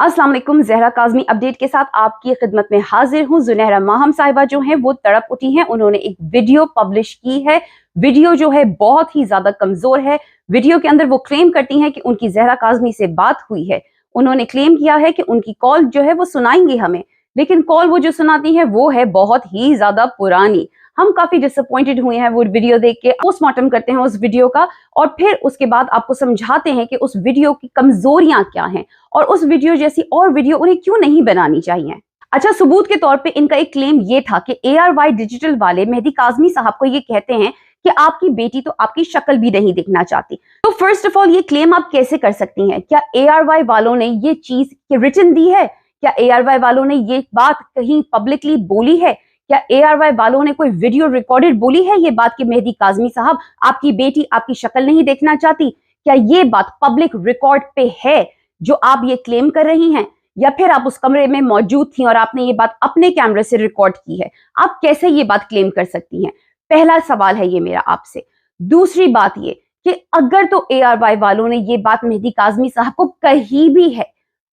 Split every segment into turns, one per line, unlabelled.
अस्सलाम वालेकुम। जहरा काज़मी अपडेट के साथ आपकी खिदमत में हाजिर हूँ। जुनैरा माहम साहिबा जो हैं वो तड़प उठी हैं। उन्होंने एक वीडियो पब्लिश की है। वीडियो जो है बहुत ही ज्यादा कमजोर है। वीडियो के अंदर वो क्लेम करती हैं कि उनकी जहरा काज़मी से बात हुई है। उन्होंने क्लेम किया है कि उनकी कॉल जो है वो सुनाएंगी हमें, लेकिन कॉल वो जो सुनाती है वो है बहुत ही ज्यादा पुरानी। हम काफी डिसअपॉइंटेड हुए हैं वो वीडियो देख के। पोस्टमार्टम करते हैं उस वीडियो का और फिर उसके बाद आपको समझाते हैं कि उस वीडियो की कमजोरियां क्या हैं और उस वीडियो जैसी और वीडियो उन्हें क्यों नहीं बनानी चाहिए। अच्छा, सबूत के तौर पे इनका एक क्लेम ये था कि ARY डिजिटल वाले मेहदी काज़मी साहब को ये कहते हैं कि आपकी बेटी तो आपकी शक्ल भी नहीं दिखना चाहती। तो फर्स्ट ऑफ ऑल ये क्लेम आप कैसे कर सकती हैं? क्या ARY वालों ने ये चीज रिटन दी है? क्या ARY वालों ने ये बात कहीं पब्लिकली बोली है? क्या ARY वालों ने कोई वीडियो रिकॉर्डेड बोली है ये बात कि मेहदी काज़मी साहब आपकी बेटी आपकी शक्ल नहीं देखना चाहती? क्या ये बात पब्लिक रिकॉर्ड पे है जो आप ये क्लेम कर रही हैं, या फिर आप उस कमरे में मौजूद थी और आपने ये बात अपने कैमरे से रिकॉर्ड की है? आप कैसे ये बात क्लेम कर सकती हैं? पहला सवाल है ये मेरा आपसे। दूसरी बात ये कि अगर तो ARY वालों ने ये बात मेहदी काज़मी साहब को कही भी है,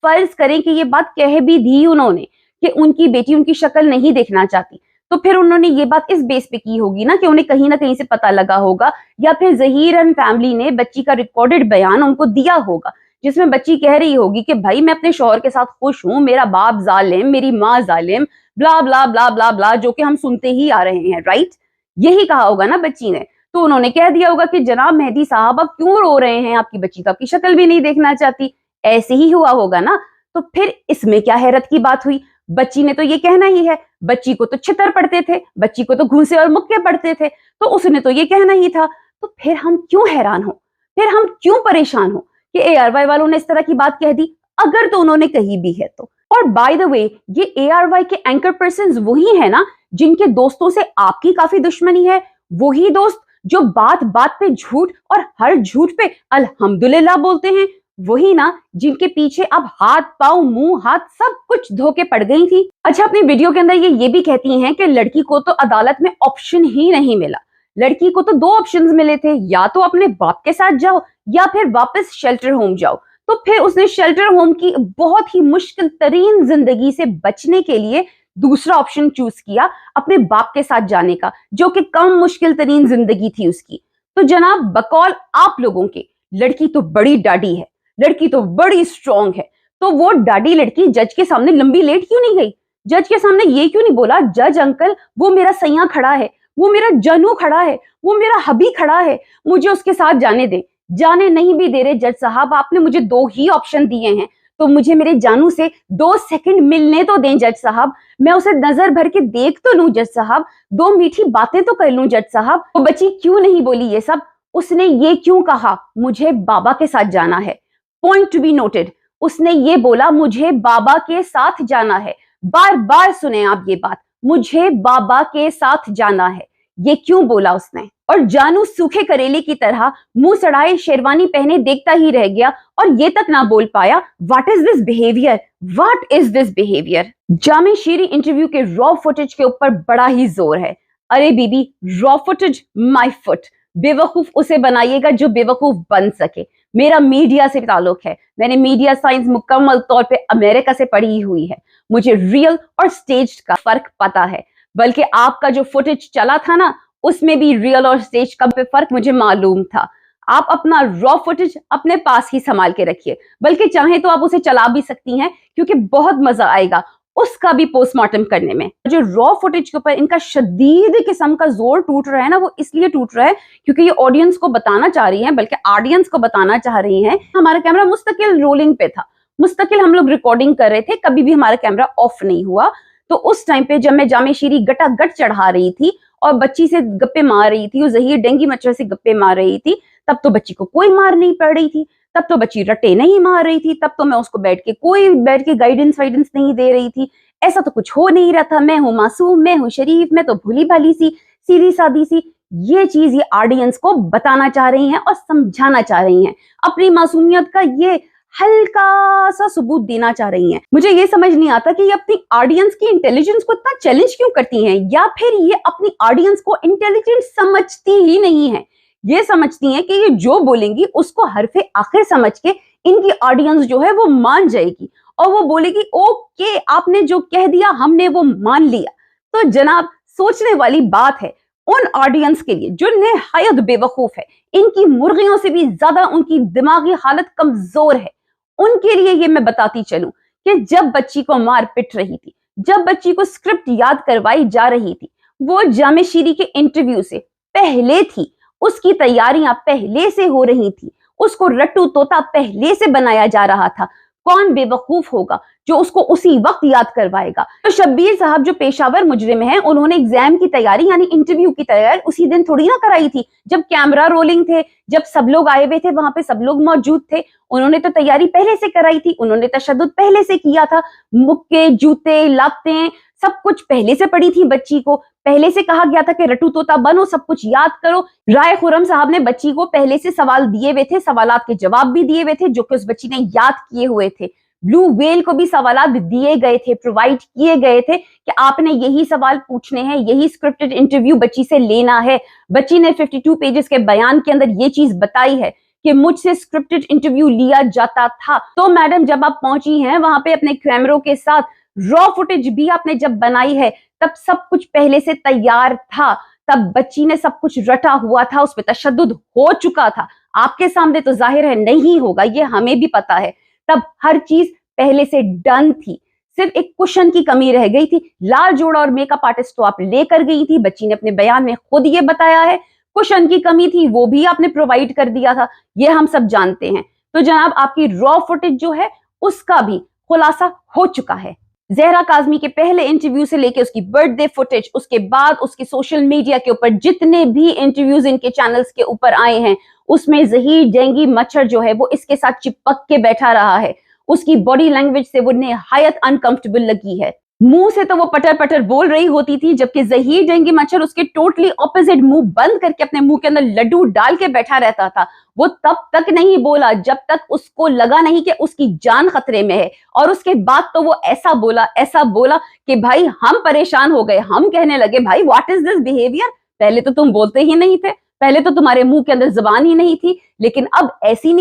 फर्ज करें कि ये बात कह भी दी उन्होंने कि उनकी बेटी उनकी शक्ल नहीं देखना चाहती, तो फिर उन्होंने ये बात इस बेस पे की होगी ना कि उन्हें कहीं ना कहीं से पता लगा होगा, या फिर ज़हीरन फैमिली ने बच्ची का रिकॉर्डेड बयान उनको दिया होगा जिसमें बच्ची कह रही होगी कि भाई मैं अपने शौहर के साथ खुश हूं, मेरा बाप जालिम, मेरी माँ जालिम, ब्ला ब्ला ब्ला ब्ला ब्ला, जो कि हम सुनते ही आ रहे हैं, राइट? यही कहा होगा ना बच्ची ने। तो उन्होंने कह दिया होगा कि जनाब मेहदी साहब आप क्यों रो रहे हैं, आपकी बच्ची तो आपकी शक्ल भी नहीं देखना चाहती। ऐसे ही हुआ होगा ना। तो फिर इसमें क्या हैरत की बात हुई? बच्ची ने तो ये कहना ही है, बच्ची को तो छितर पड़ते थे, बच्ची को तो घूंसे और मुक्के पड़ते थे, तो उसने तो ये कहना ही था। तो फिर हम क्यों हैरान हो, फिर हम क्यों परेशान हो कि ARY वालों ने इस तरह की बात कह दी, अगर तो उन्होंने कही भी है तो। और बाय द वे ये ARY के एंकर पर्सन वही है ना जिनके दोस्तों से आपकी काफी दुश्मनी है, वही दोस्त जो बात बात पे झूठ और हर झूठ पे अल्हम्दुलिल्लाह बोलते हैं, वही ना जिनके पीछे अब हाथ पांव मुंह हाथ सब कुछ धोके पड़ गई थी। अच्छा, अपनी वीडियो के अंदर ये भी कहती हैं कि लड़की को तो अदालत में ऑप्शन ही नहीं मिला। लड़की को तो दो ऑप्शंस मिले थे, या तो अपने बाप के साथ जाओ या फिर वापस शेल्टर होम जाओ। तो फिर उसने शेल्टर होम की बहुत ही मुश्किल तरीन जिंदगी से बचने के लिए दूसरा ऑप्शन चूज किया, अपने बाप के साथ जाने का, जो कि कम मुश्किल तरीन जिंदगी थी उसकी। तो जनाब बकौल आप लोगों के, लड़की तो बड़ी डाडी है, लड़की तो बड़ी स्ट्रांग है, तो वो डाडी लड़की जज के सामने लंबी लेट क्यों नहीं गई? जज के सामने ये क्यों नहीं बोला, जज अंकल वो मेरा सैया खड़ा है, वो मेरा जनू खड़ा है, वो मेरा हबी खड़ा है, मुझे उसके साथ जाने दे। जाने नहीं भी दे रहे जज साहब, आपने मुझे दो ही ऑप्शन दिए हैं, तो मुझे मेरे जानू से 2 सेकंड मिलने तो दें जज साहब, मैं उसे नजर भर के देख तो लूं जज साहब, 2 मीठी बातें तो कर लूं जज साहब। वो बच्ची क्यों नहीं बोली ये सब? उसने ये क्यों कहा मुझे बाबा के साथ जाना है? पॉइंट टू बी नोटेड, उसने ये बोला मुझे बाबा के साथ जाना है। बार बार सुने आप ये बात, मुझे बाबा के साथ जाना है, ये क्यों बोला उसने? और जानू सूखे करेले की तरह मुंह सड़ाए शेरवानी पहने देखता ही रह गया और ये तक ना बोल पाया, what is this behaviour, what is this behaviour. जामे शीरी इंटरव्यू के रॉ फुटेज के ऊपर बड़ा ही जोर है। अरे बीबी, रॉ फुटेज माय फुट, बेवकूफ उसे बनाइएगा जो बेवकूफ बन सके। मेरा मीडिया से ताल्लुक है, मैंने मीडिया साइंस मुकम्मल तौर पे अमेरिका से पढ़ी हुई है, मुझे रियल और स्टेज का फर्क पता है। बल्कि आपका जो फुटेज चला था ना, उसमें भी रियल और स्टेज का फर्क मुझे मालूम था। आप अपना रॉ फुटेज अपने पास ही संभाल के रखिए, बल्कि चाहे तो आप उसे चला भी सकती हैं, क्योंकि बहुत मजा आएगा उसका भी पोस्टमार्टम करने में। जो रॉ फुटेज के ऊपर इनका शदीद किस्म का जोर टूट रहा है ना, वो इसलिए टूट रहा है क्योंकि ये ऑडियंस को बताना चाह रही हैं, बल्कि ऑडियंस को बताना चाह रही हैं, हमारा कैमरा मुस्तकिल रोलिंग पे था, मुस्तकिल हम लोग रिकॉर्डिंग कर रहे थे, कभी भी हमारा कैमरा ऑफ नहीं हुआ। तो उस टाइम पे जब मैं जामे शीरी गटागट चढ़ा रही थी और बच्ची से गप्पे मार रही थी, ज़हीर डेंगू मच्छर से गप्पे मार रही थी, तब तो बच्ची को कोई मार नहीं पड़ रही थी, तब तो बच्ची रटे नहीं मार रही थी, तब तो मैं उसको बैठ के गाइडेंस वाइडेंस नहीं दे रही थी। ऐसा तो कुछ हो नहीं रहा था। मैं हूं मासूम, मैं हूं शरीफ, मैं तो भूली भाली सी सीधी सादी सी। ये चीज ये ऑडियंस को बताना चाह रही हैं और समझाना चाह रही हैं, अपनी मासूमियत का ये हल्का सा सबूत देना चाह रही हैं। मुझे ये समझ नहीं आता कि ये अपनी ऑडियंस की इंटेलिजेंस को इतना चैलेंज क्यों करती हैं, या फिर ये अपनी ऑडियंस को इंटेलिजेंट समझती ही नहीं है। ये समझती हैं कि ये जो बोलेंगी उसको हरफे आखिर समझ के इनकी ऑडियंस जो है वो मान जाएगी और वो बोलेगी ओके आपने जो कह दिया हमने वो मान लिया। तो जनाब सोचने वाली बात है उन ऑडियंस के लिए जो निहायत बेवकूफ है, इनकी मुर्गियों से भी ज्यादा उनकी दिमागी हालत कमजोर है, उनके लिए ये मैं बताती चलूं कि जब बच्ची को मार पिट रही थी, जब बच्ची को स्क्रिप्ट याद करवाई जा रही थी, वो जामेशीरी के इंटरव्यू से पहले थी, उसकी तैयारियां पहले से हो रही थी, उसको रट्टू तोता पहले से बनाया जा रहा था। कौन बेवकूफ होगा जो उसको उसी वक्त याद करवाएगा। तो शब्बीर साहब जो पेशावर मुजरिम हैं, उन्होंने एग्जाम की तैयारी यानी इंटरव्यू की तैयारी उसी दिन थोड़ी ना कराई थी, जब कैमरा रोलिंग थे, जब सब लोग आए हुए थे, वहां पे सब लोग मौजूद थे। उन्होंने तो तैयारी पहले से कराई थी, उन्होंने तशद्दुद पहले से किया था, मुक्के जूते लाते सब कुछ पहले से पड़ी थी बच्ची को, पहले से कहा गया था कि रटू तोता बनो, सब कुछ याद करो। राय खुर्रम साहब ने बच्ची को पहले से सवाल दिए हुए थे, सवालात के जवाब भी दिए हुए थे जो कि उस बच्ची ने याद किए हुए थे। ब्लू वेल को भी सवालात दिए गए थे, प्रोवाइड किए गए थे कि आपने यही सवाल पूछने हैं, यही स्क्रिप्टेड इंटरव्यू बच्ची से लेना है। बच्ची ने 52 पेजेस के बयान के अंदर ये चीज बताई है कि मुझसे स्क्रिप्टेड इंटरव्यू लिया जाता था। तो मैडम जब आप पहुंची हैं वहां पे अपने कैमरों के साथ, रॉ फुटेज भी आपने जब बनाई है, तब सब कुछ पहले से तैयार था, तब बच्ची ने सब कुछ रटा हुआ था, उस पर तशद्दुद हो चुका था। आपके सामने तो जाहिर है नहीं होगा, ये हमें भी पता है। तब हर चीज पहले से डन थी, सिर्फ एक कुशन की कमी रह गई थी। लाल जोड़ा और मेकअप आर्टिस्ट तो आप लेकर गई थी, बच्ची ने अपने बयान में खुद ये बताया है। कुशन की कमी थी, वो भी आपने प्रोवाइड कर दिया था, ये हम सब जानते हैं। तो जनाब आपकी रॉ फुटेज जो है उसका भी खुलासा हो चुका है। जहरा काज़मी के पहले इंटरव्यू से लेके उसकी बर्थडे फुटेज, उसके बाद उसके सोशल मीडिया के ऊपर जितने भी इंटरव्यूज इनके चैनल्स के ऊपर आए हैं, उसमें ज़हीर डेंगी मच्छर जो है वो इसके साथ चिपक के बैठा रहा है। उसकी बॉडी लैंग्वेज से वो निहायत अनकंफर्टेबल लगी है। मुंह से तो वो पटर पटर बोल रही होती थी, जबकि ज़हीर डेंगी मच्छर उसके टोटली ऑपोजिट मुंह बंद करके अपने मुंह के अंदर लड्डू डाल के बैठा रहता था। वो तब तक नहीं बोला जब तक उसको लगा नहीं कि उसकी जान खतरे में है, और उसके बाद तो वो ऐसा बोला कि भाई हम परेशान हो गए। हम कहने लगे भाई व्हाट इज दिस बिहेवियर, पहले तो तुम बोलते ही नहीं थे, पहले तो तुम्हारे मुंह के अंदर जबान ही नहीं थी, लेकिन अब ऐसी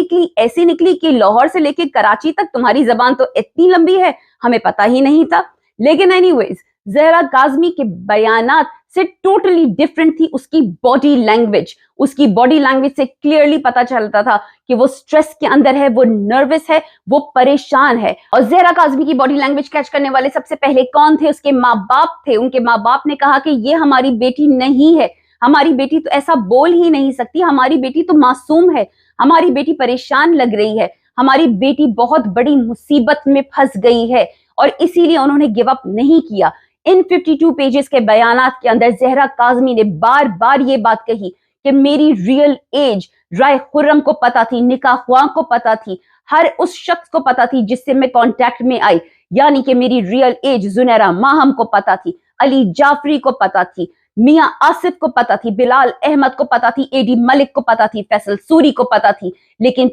निकली कि लाहौर से लेके कराची तक तुम्हारी जबान तो इतनी लंबी है, हमें पता ही नहीं था। लेकिन एनीवेज जहरा काज़मी के बयानात से टोटली डिफरेंट थी उसकी बॉडी लैंग्वेज। उसकी बॉडी लैंग्वेज से क्लियरली पता चलता था कि वो स्ट्रेस के अंदर है, वो नर्वस है, वो परेशान है। और जहरा काज़मी की बॉडी लैंग्वेज कैच करने वाले सबसे पहले कौन थे? उसके माँ बाप थे। उनके माँ बाप ने कहा कि ये हमारी बेटी नहीं है, हमारी बेटी तो ऐसा बोल ही नहीं सकती, हमारी बेटी तो मासूम है, हमारी बेटी परेशान लग रही है, हमारी बेटी बहुत बड़ी मुसीबत में फंस गई है। और इसीलिए उन्होंने गिव अप नहीं किया। इन 52 पेजेस के बयानात के अंदर जहरा काज़मी ने बार बार ये बात कही कि मेरी रियल एज राय खुर्रम को पता थी, निकाह ख्वाह को पता थी, हर उस शख्स को पता थी जिससे मैं कांटेक्ट में आई, यानी कि मेरी रियल एज जुनैरा माहम को पता थी, अली जाफरी को पता थी, मियां आसिफ को पता थी, बिलाल अहमद को पता थी, एडी मलिक को पता थी, फैसल सूरी को पता थी। लेकिन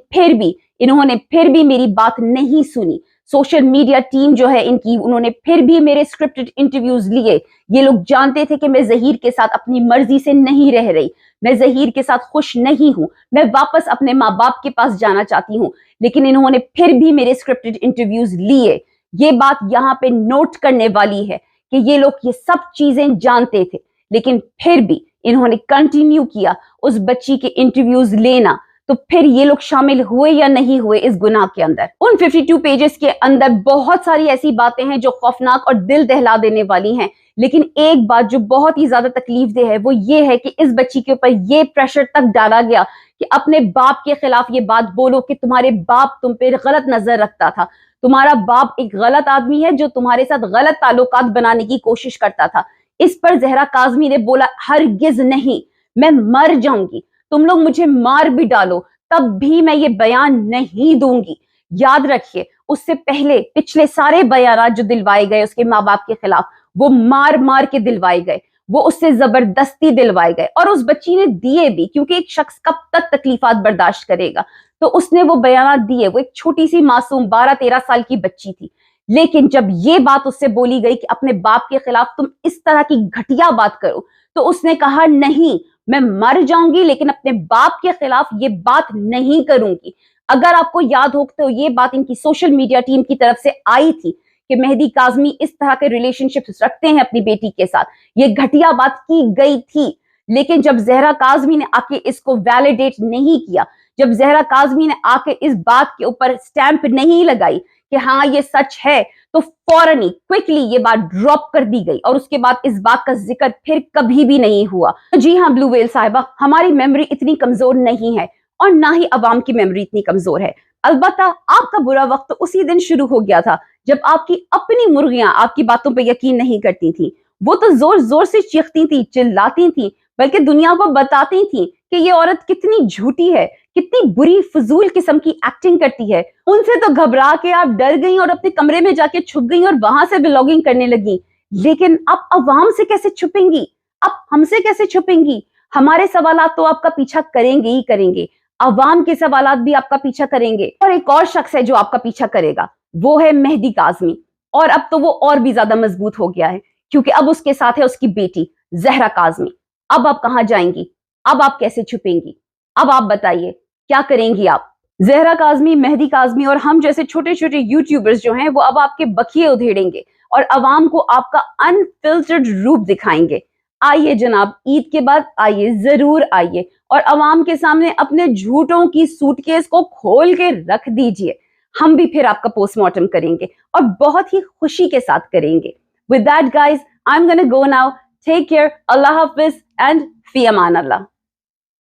इन्होंने फिर भी मेरी बात नहीं सुनी। सोशल मीडिया टीम जो है इनकी, उन्होंने फिर भी मेरे स्क्रिप्टेड इंटरव्यूज लिए। ये लोग जानते थे कि मैं ज़हीर के साथ अपनी मर्जी से नहीं रह रही, मैं ज़हीर के साथ खुश नहीं हूं, मैं वापस अपने माँ बाप के पास जाना चाहती हूं, लेकिन इन्होंने फिर भी मेरे स्क्रिप्टेड इंटरव्यूज लिए। ये बात यहाँ पे नोट करने वाली है कि ये लोग ये सब चीजें जानते थे, लेकिन फिर भी इन्होंने कंटिन्यू किया उस बच्ची के इंटरव्यूज लेना। तो फिर ये लोग शामिल हुए या नहीं हुए इस गुनाह के अंदर? उन 52 पेजेस के अंदर बहुत सारी ऐसी बातें हैं जो खौफनाक और दिल दहला देने वाली हैं, लेकिन एक बात जो बहुत ही ज्यादा तकलीफ दे है वो ये है कि इस बच्ची के ऊपर ये प्रेशर तक डाला गया कि अपने बाप के खिलाफ ये बात बोलो कि तुम्हारे बाप तुम पे गलत नजर रखता था, तुम्हारा बाप एक गलत आदमी है जो तुम्हारे साथ गलत ताल्लुकात बनाने की कोशिश करता था। इस पर जहरा काज़मी ने बोला हरगिज नहीं, मैं मर जाऊंगी, तुम लोग मुझे मार भी डालो तब भी मैं ये बयान नहीं दूंगी। याद रखिए उससे पहले पिछले सारे बयान जो दिलवाए गए उसके माँ बाप के खिलाफ, वो मार मार के दिलवाए गए, वो उससे जबरदस्ती दिलवाए गए, और उस बच्ची ने दिए भी, क्योंकि एक शख्स कब तक तकलीफात बर्दाश्त करेगा। तो उसने वो बयान दिए। वो एक छोटी सी मासूम 12-13 साल की बच्ची थी, लेकिन जब ये बात उससे बोली गई कि अपने बाप के खिलाफ तुम इस तरह की घटिया बात करो, तो उसने कहा नहीं, मैं मर जाऊंगी लेकिन अपने बाप के खिलाफ ये बात नहीं करूंगी। अगर आपको याद हो तो ये बात इनकी सोशल मीडिया टीम की तरफ से आई थी कि मेहदी काज़मी इस तरह के रिलेशनशिप्स रखते हैं अपनी बेटी के साथ। ये घटिया बात की गई थी, लेकिन जब जहरा काज़मी ने आके इसको वैलिडेट नहीं किया, जब जहरा काज़मी ने आके इस बात के ऊपर स्टैंप नहीं लगाई कि हाँ ये सच है, तो फौरन ही क्विकली ये बात ड्रॉप कर दी गई और उसके बाद इस बात का जिक्र फिर कभी भी नहीं हुआ। जी हाँ ब्लू व्हेल साहिबा, हमारी मेमोरी इतनी कमजोर नहीं है और ना ही अवाम की मेमोरी इतनी कमजोर है। अलबत्ता आपका बुरा वक्त उसी दिन शुरू हो गया था जब आपकी अपनी मुर्गियां आपकी बातों पर यकीन नहीं करती थी। वो तो जोर जोर से चीखती थी, चिल्लाती थी, बल्कि दुनिया को बताती थी कि ये औरत कितनी झूठी है, कितनी बुरी फजूल किस्म की एक्टिंग करती है। उनसे तो घबरा के आप डर गई और अपने कमरे में जाके छुप गई और वहां से ब्लॉगिंग करने लगी। लेकिन अब अवाम से कैसे छुपेंगी, अब हमसे कैसे छुपेंगी? हमारे सवालात तो आपका पीछा करेंगे ही करेंगे, अवाम के सवालात भी आपका पीछा करेंगे। और एक और शख्स है जो आपका पीछा करेगा, वो है मेहदी काज़मी। और अब तो वो और भी ज्यादा मजबूत हो गया है, क्योंकि अब उसके साथ है उसकी बेटी जहरा काज़मी। अब आप कहां जाएंगी? अब आप कैसे छुपेंगी? अब आप बताइए क्या करेंगी आप? जहरा काज़मी, मेहदी काज़मी और हम जैसे छोटे छोटे यूट्यूबर्स जो हैं वो अब आपके बखिए उधेड़ेंगे और अवाम को आपका अनफिल्टर्ड रूप दिखाएंगे। आइए जनाब, ईद के बाद आइए, जरूर आइए और अवाम के सामने अपने झूठों की सूटकेस को खोल के रख दीजिए। हम भी फिर आपका पोस्टमार्टम करेंगे और बहुत ही खुशी के साथ करेंगे। With that guys, I am gonna go now. Take care, अल्लाह हाफिज एंड फी अमान अल्लाह।